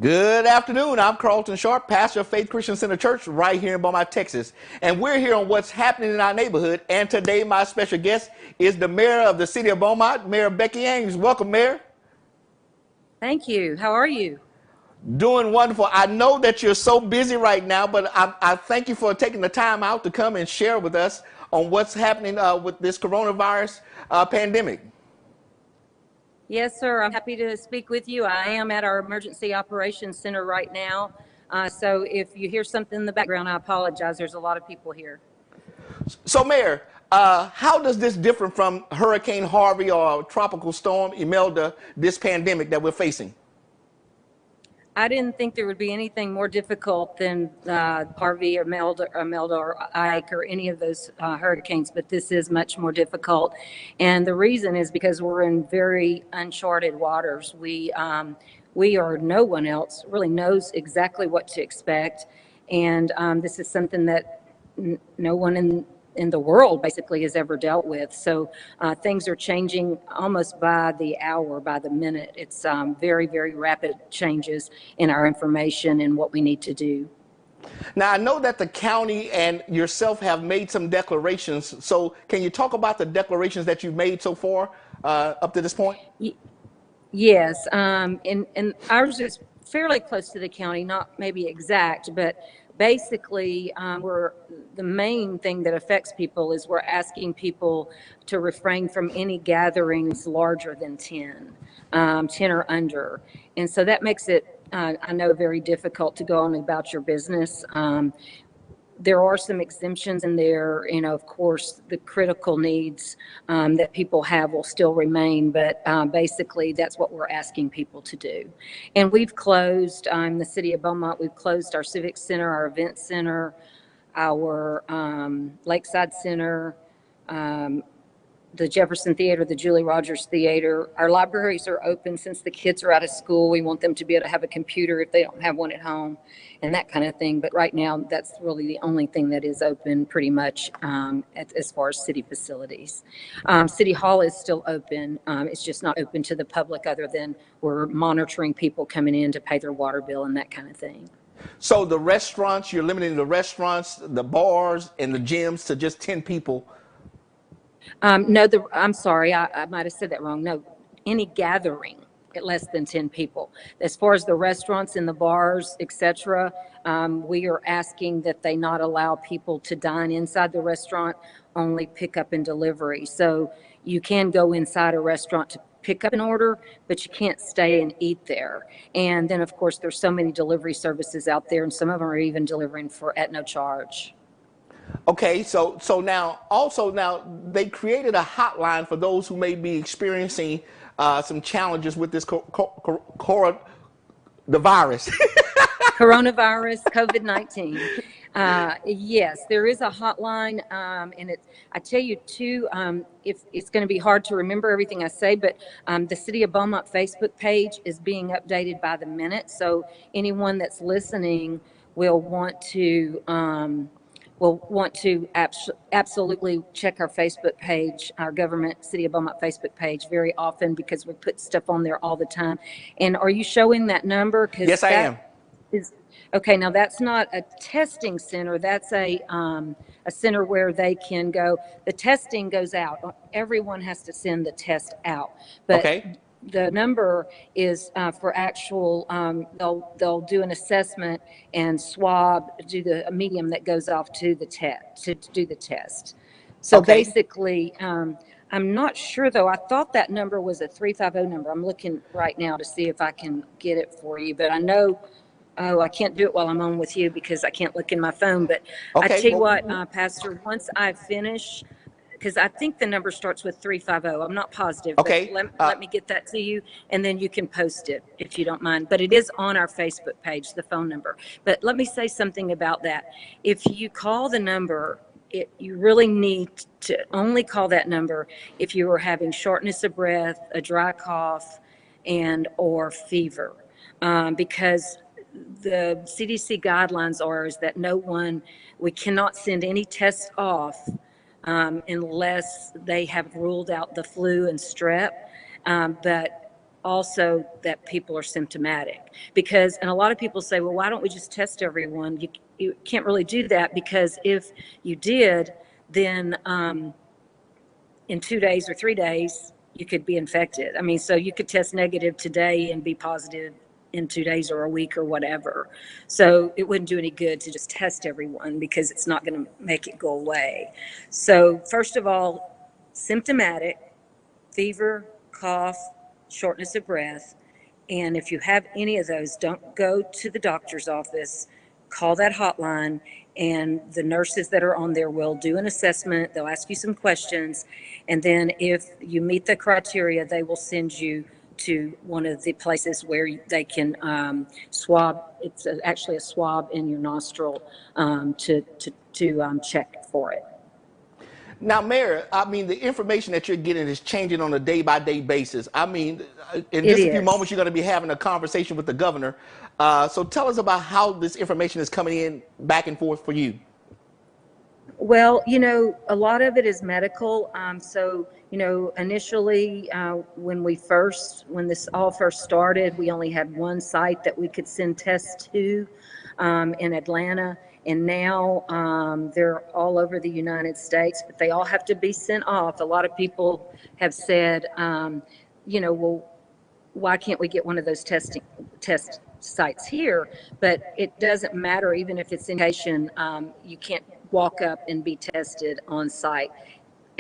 Good afternoon. I'm Carlton Sharp, pastor of Faith Christian Center Church right here in Beaumont, Texas. And we're here on what's happening in our neighborhood. And today my special guest is the mayor of the city of Beaumont, Mayor Becky Ames. Welcome, Mayor. Thank you. How are you? Doing wonderful. I know that you're so busy right now, but I thank you for taking the time out to come and share with us on what's happening with this coronavirus pandemic. Yes, sir. I'm happy to speak with you. I am at our Emergency Operations Center right now. So if you hear something in the background, I apologize. There's a lot of people here. So, Mayor, how does this differ from Hurricane Harvey or Tropical Storm Imelda, this pandemic that we're facing? I didn't think there would be anything more difficult than Harvey or Imelda or Ike or any of those hurricanes, but this is much more difficult. And the reason is because we're in very uncharted waters. We or no one else really knows exactly what to expect. And this is something that no one in the world basically has ever dealt with. So things are changing almost by the hour, by the minute. It's very, very rapid changes in our information and what we need to do. Now, I know that the county and yourself have made some declarations. So can you talk about the declarations that you've made so far up to this point? Yes, and ours is fairly close to the county, not maybe exact, but basically the main thing that affects people is we're asking people to refrain from any gatherings larger than 10, 10 or under. And so that makes it, I know, very difficult to go on about your business. There are some exemptions in there. Of course, the critical needs that people have will still remain, but basically that's what we're asking people to do. And we've closed, the city of Beaumont, we've closed our Civic Center, our Event Center, our Lakeside Center, the Jefferson Theater, the Julie Rogers Theater. Our libraries are open since the kids are out of school. We want them to be able to have a computer if they don't have one at home and that kind of thing. But right now, that's really the only thing that is open pretty much as far as city facilities. City Hall is still open. It's just not open to the public other than we're monitoring people coming in to pay their water bill and that kind of thing. So the restaurants, you're limiting the restaurants, the bars, and the gyms to just 10 people. No, I'm sorry, I might have said that wrong. No, any gathering at less than 10 people. As far as the restaurants and the bars, etc., we are asking that they not allow people to dine inside the restaurant, only pick up and delivery. So you can go inside a restaurant to pick up an order, but you can't stay and eat there. And then, of course, there's so many delivery services out there, and some of them are even delivering at no charge. Okay, so now they created a hotline for those who may be experiencing some challenges with this the virus. Coronavirus, COVID-19. Yes, there is a hotline, and I tell you too, if it's going to be hard to remember everything I say, but the City of Beaumont Facebook page is being updated by the minute, so anyone that's listening will want to absolutely check our Facebook page, our government City of Beaumont Facebook page very often, because we put stuff on there all the time. And are you showing that number? Yes, I am. Okay, now that's not a testing center. That's a center where they can go. The testing goes out. Everyone has to send the test out. But okay. The number is for actual, they'll do an assessment and swab, do the medium that goes off to the test, to do the test. So okay. Basically, I'm not sure though. I thought that number was a 350 number. I'm looking right now to see if I can get it for you, but I know, I can't do it while I'm on with you because I can't look in my phone. But okay, I tell you what, Pastor, once I finish, because I think the number starts with 350. I'm not positive. Okay. But let me get that to you, and then you can post it if you don't mind. But it is on our Facebook page, the phone number. But let me say something about that. If you call the number, you really need to only call that number if you are having shortness of breath, a dry cough, or fever, because the CDC guidelines is that we cannot send any tests off unless they have ruled out the flu and strep. But also that people are symptomatic. Because, and a lot of people say, well, why don't we just test everyone? You can't really do that, because if you did, then in 2 days or 3 days, you could be infected. I mean, so you could test negative today and be positive in 2 days or a week or whatever. So it wouldn't do any good to just test everyone, because it's not going to make it go away. So, first of all, symptomatic, fever, cough, shortness of breath. And if you have any of those, don't go to the doctor's office. Call that hotline, and the nurses that are on there will do an assessment. They'll ask you some questions. And then if you meet the criteria, they will send you to one of the places where they can swab. It's actually a swab in your nostril to check for it. Now, Mayor, I mean, the information that you're getting is changing on a day-by-day basis. I mean, in It just a few moments, is. you're going to be having a conversation with the governor. So tell us about how this information is coming in back and forth for you. Well, a lot of it is medical. So, initially, when this all first started, we only had one site that we could send tests to in Atlanta. And now they're all over the United States, but they all have to be sent off. A lot of people have said, well, why can't we get one of those test sites here? But it doesn't matter, even if it's in location, you can't walk up and be tested on site.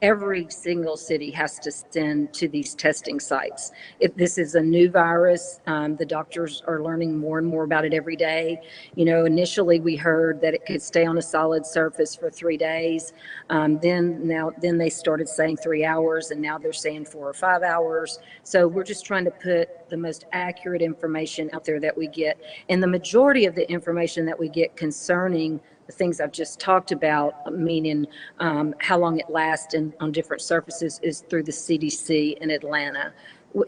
Every single city has to send to these testing sites. If this is a new virus, the doctors are learning more and more about it every day. Initially we heard that it could stay on a solid surface for 3 days. Then they started saying 3 hours, and now they're saying 4 or 5 hours. So we're just trying to put the most accurate information out there that we get. And the majority of the information that we get concerning the things I've just talked about, meaning how long it lasts and on different surfaces, is through the CDC in Atlanta,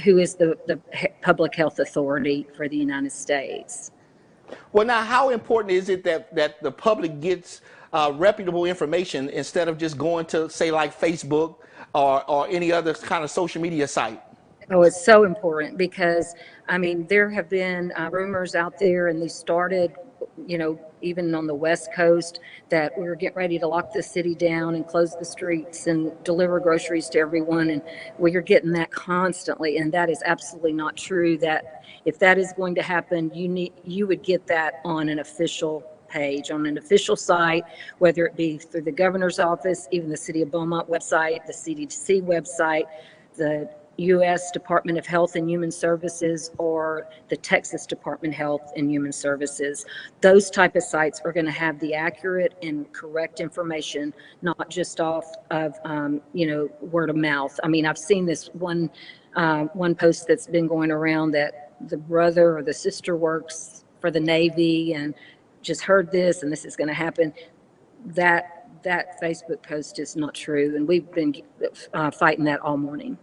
who is the public health authority for the United States. Well, now, how important is it that the public gets reputable information instead of just going to, say, like Facebook or any other kind of social media site? Oh, it's so important, because, I mean, there have been rumors out there, and they started, even on the West Coast, that we were getting ready to lock the city down and close the streets and deliver groceries to everyone. And we are getting that constantly, and that is absolutely not true. That if that is going to happen, you would get that on an official page, on an official site, whether it be through the governor's office, even the City of Beaumont website, the CDC website, the U.S. Department of Health and Human Services, or the Texas Department of Health and Human Services. Those type of sites are going to have the accurate and correct information, not just off of word of mouth. I mean, I've seen this one post that's been going around, that the brother or the sister works for the Navy and just heard this and this is going to happen. That Facebook post is not true, and we've been fighting that all morning.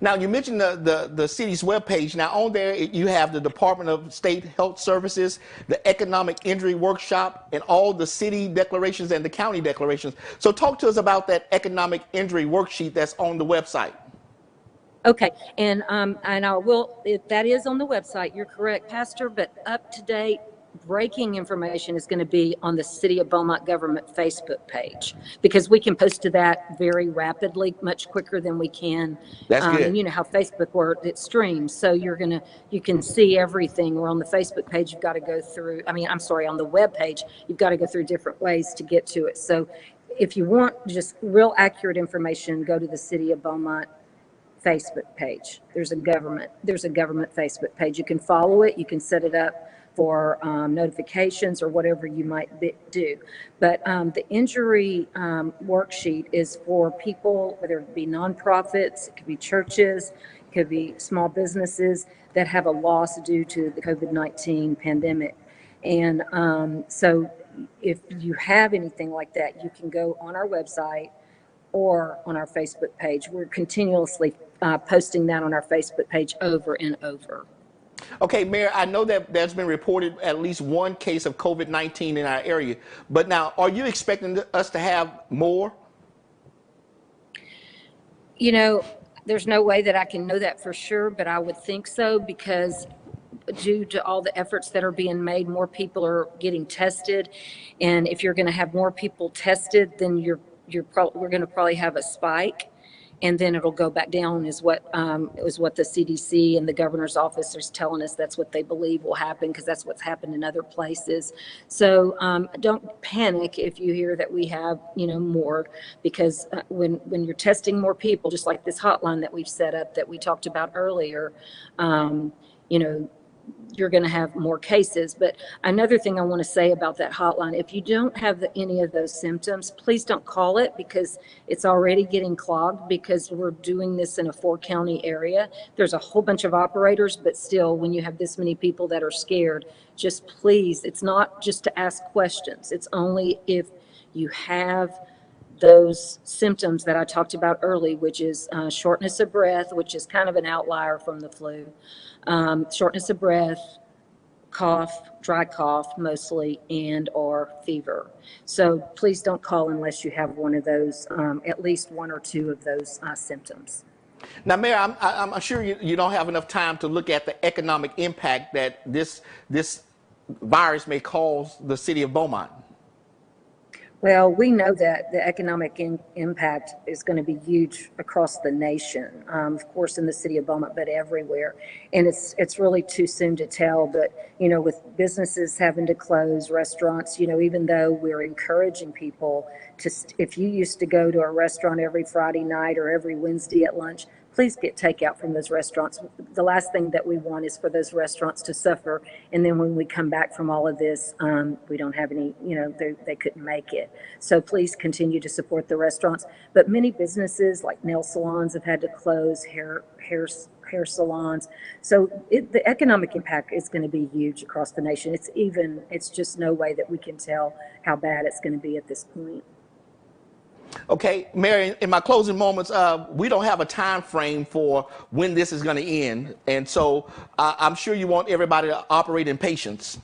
Now, you mentioned the city's webpage. Now, on there, you have the Department of State Health Services, the Economic Injury Workshop, and all the city declarations and the county declarations. So talk to us about that economic injury worksheet that's on the website. Okay, and that is on the website. You're correct, Pastor, but up to date breaking information is going to be on the City of Beaumont government Facebook page, because we can post to that very rapidly, much quicker than we can. That's good. And you know how Facebook works, it streams, so you can see everything. We're on the Facebook page, you've got to go through, on the web page, you've got to go through different ways to get to it. So if you want just real accurate information, go to the City of Beaumont Facebook page. There's a government Facebook page. You can follow it, you can set it up for notifications or whatever you might do. But the injury worksheet is for people, whether it be nonprofits, it could be churches, it could be small businesses that have a loss due to the COVID-19 pandemic. And so if you have anything like that, you can go on our website or on our Facebook page. We're continuously posting that on our Facebook page over and over. Okay, Mayor, I know that there's been reported at least one case of COVID-19 in our area, but now, are you expecting us to have more? You know, There's no way that I can know that for sure, but I would think so because due to all the efforts that are being made, more people are getting tested. And if you're going to have more people tested, then we're going to probably have a spike. And then it'll go back down is what the CDC and the governor's office is telling us. That's what they believe will happen because that's what's happened in other places. So don't panic if you hear that we have, more, because when you're testing more people, just like this hotline that we've set up that we talked about earlier, you know, you're going to have more cases. But another thing I want to say about that hotline, if you don't have any of those symptoms, please don't call it because it's already getting clogged because we're doing this in a 4-county area. There's a whole bunch of operators, but still, when you have this many people that are scared, just please, it's not just to ask questions. It's only if you have those symptoms that I talked about early, which is shortness of breath, which is kind of an outlier from the flu, shortness of breath, cough, dry cough mostly, and or fever. So please don't call unless you have one of those, at least one or two of those symptoms. Now, Mayor, I'm sure you don't have enough time to look at the economic impact that this virus may cause the city of Beaumont. Well, we know that the economic impact is going to be huge across the nation, of course, in the city of Beaumont, but everywhere. And it's really too soon to tell. But, with businesses having to close, restaurants, even though we're encouraging people to, if you used to go to a restaurant every Friday night or every Wednesday at lunch, please get takeout from those restaurants. The last thing that we want is for those restaurants to suffer. And then when we come back from all of this, we don't have any, they couldn't make it. So please continue to support the restaurants. But many businesses like nail salons have had to close, hair salons. So the economic impact is going to be huge across the nation. It's just no way that we can tell how bad it's going to be at this point. Okay, Mary, in my closing moments, we don't have a time frame for when this is going to end. And so I'm sure you want everybody to operate in patience.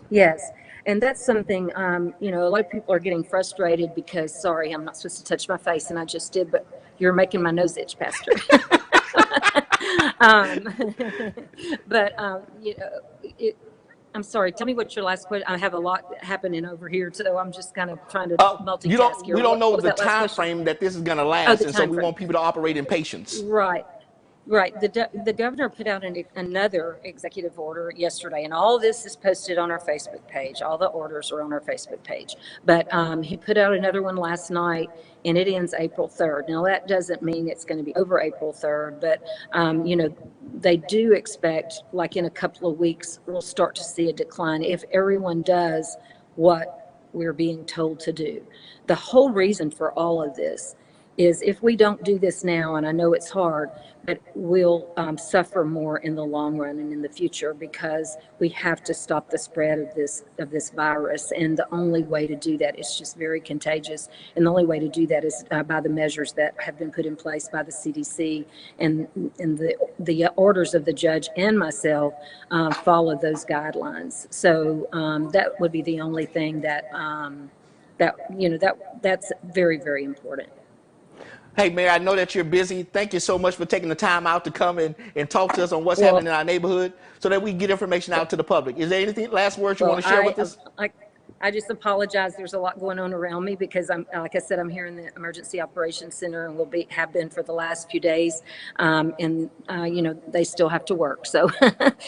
Yes. And that's something, a lot of people are getting frustrated because, sorry, I'm not supposed to touch my face, and I just did, but you're making my nose itch, Pastor. I'm sorry. Tell me what your last question. I have a lot happening over here, so I'm just kind of trying to multitask here. We don't know the time frame that this is going to last, and so we want people to operate in patience. Right. Right. The governor put out another executive order yesterday, and all this is posted on our Facebook page. All the orders are on our Facebook page. But he put out another one last night, and it ends April 3rd. Now, that doesn't mean it's going to be over April 3rd, but, they do expect, like in a couple of weeks, we'll start to see a decline if everyone does what we're being told to do. The whole reason for all of this is if we don't do this now, and I know it's hard, but we'll suffer more in the long run and in the future because we have to stop the spread of this virus. And the only way to do that is just very contagious. And the only way to do that is by the measures that have been put in place by the CDC and the orders of the judge and myself follow those guidelines. So that would be the only thing that's very, very important. Hey, Mayor, I know that you're busy. Thank you so much for taking the time out to come and talk to us on what's happening in our neighborhood so that we can get information out to the public. Is there anything, last words you want to share with us? I just apologize. There's a lot going on around me because like I said, I'm here in the Emergency Operations Center and have been for the last few days. They still have to work. So,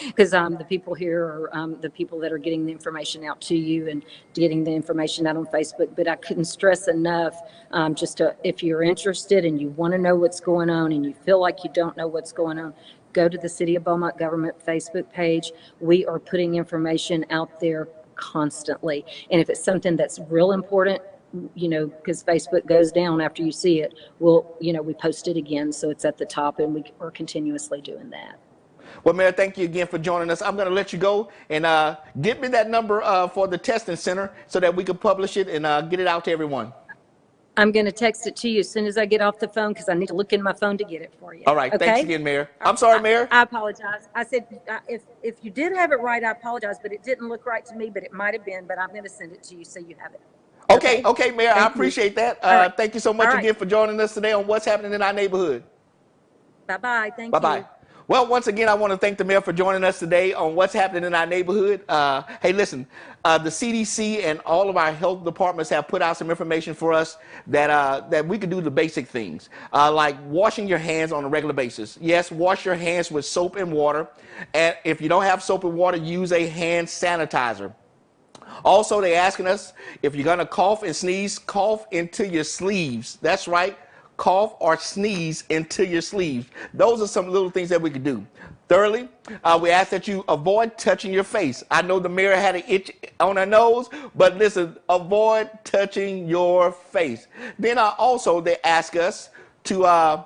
because the people here are the people that are getting the information out to you and getting the information out on Facebook. But I couldn't stress enough, if you're interested and you want to know what's going on and you feel like you don't know what's going on, go to the City of Beaumont Government Facebook page. We are putting information out there constantly. And if it's something that's real important, because Facebook goes down after you see it, we post it again. So it's at the top and we are continuously doing that. Well, Mayor, thank you again for joining us. I'm going to let you go and get me that number for the testing center so that we can publish it and get it out to everyone. I'm going to text it to you as soon as I get off the phone because I need to look in my phone to get it for you. All right. Okay? Thanks again, Mayor. I'm sorry, Mayor. I apologize. I said, if you did have it right, I apologize, but it didn't look right to me, but it might have been, but I'm going to send it to you so you have it. Okay, Mayor, I appreciate that. Right. Thank you so much again for joining us today on what's happening in our neighborhood. Bye-bye. Thank Bye-bye. you. Well, once again, I want to thank the mayor for joining us today on what's happening in our neighborhood. Hey, listen, the CDC and all of our health departments have put out some information for us that we can do the basic things, like washing your hands on a regular basis. Yes, wash your hands with soap and water. And if you don't have soap and water, use a hand sanitizer. Also, they're asking us, if you're going to cough and sneeze, cough into your sleeves. That's right. Cough or sneeze into your sleeves. Those are some little things that we could do. Thirdly, we ask that you avoid touching your face. I know the mayor had an itch on her nose, but listen, avoid touching your face. Then also they ask us to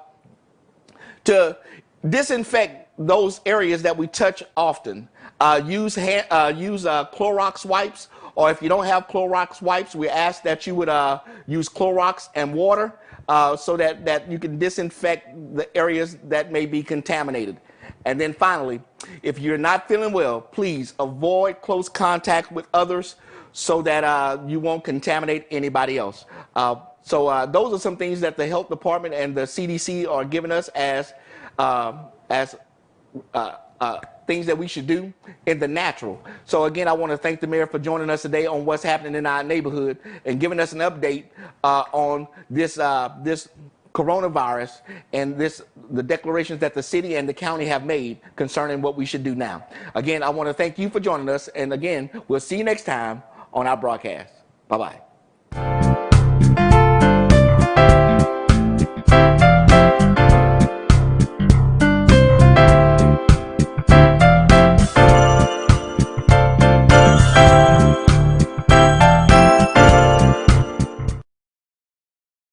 disinfect those areas that we touch often. Use Clorox wipes, or if you don't have Clorox wipes, we ask that you would use Clorox and water so that you can disinfect the areas that may be contaminated. And then finally, if you're not feeling well, please avoid close contact with others so that you won't contaminate anybody else. So those are some things that the health department and the CDC are giving us as things that we should do in the natural. So again, I want to thank the mayor for joining us today on what's happening in our neighborhood and giving us an update on this coronavirus and the declarations that the city and the county have made concerning what we should do now. Again, I want to thank you for joining us, and again, we'll see you next time on our broadcast. Bye-bye.